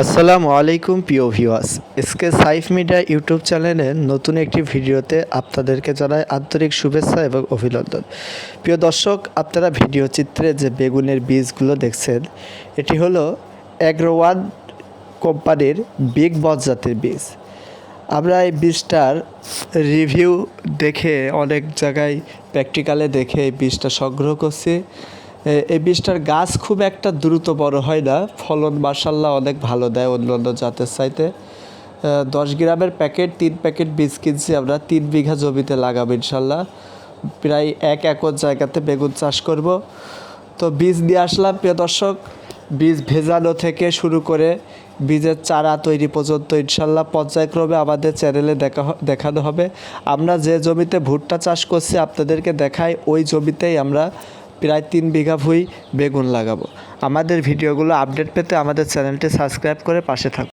আসসালামু আলাইকুম প্রিয় viewers, SK Saif media YouTube চ্যানেলের নতুন একটি ভিডিওতে আপনাদেরকে জানাই আন্তরিক শুভেচ্ছা এবং অভিনন্দন। প্রিয় দর্শক, আপনারা ভিডিও চিত্রে যে বেগুনের বীজগুলো দেখছেন, এটি হলো অ্যাগ্রোওয়ান কোম্পানির বিগ বস জাতের বীজ। আমরা এই বীজটার রিভিউ দেখে অনেক জায়গায় প্র্যাকটিক্যালে দেখে এই বীজটা সংগ্রহ করছি। এই বীজটার গাছ খুব একটা দ্রুত বড় হয় না, ফলন মাশাআল্লাহ অনেক ভালো দেয় অন্যান্য জাতের চাইতে। 10 গ্রামের প্যাকেট 3 প্যাকেট বীজ কিনছি আমরা, 3 বিঘা জমিতে লাগাবো ইনশাল্লাহ। প্রায় 1 একর জায়গাতে বেগুন চাষ করব। তো বীজ দিয়ে আসলাম প্রিয় দর্শক। বীজ ভেজানো থেকে শুরু করে বীজের চারা তৈরি পর্যন্ত ইনশাল্লাহ পর্যায়ক্রমে আমাদের চ্যানেলে দেখানো হবে। আমরা যে জমিতে ভুট্টা চাষ করছি আপনাদেরকে দেখাই, ওই জমিতেই আমরা প্রায় 3 বিঘা ভুঁই বেগুন লাগাবো। আমাদের ভিডিওগুলো আপডেট পেতে আমাদের চ্যানেলটি সাবস্ক্রাইব করে পাশে থাকুন।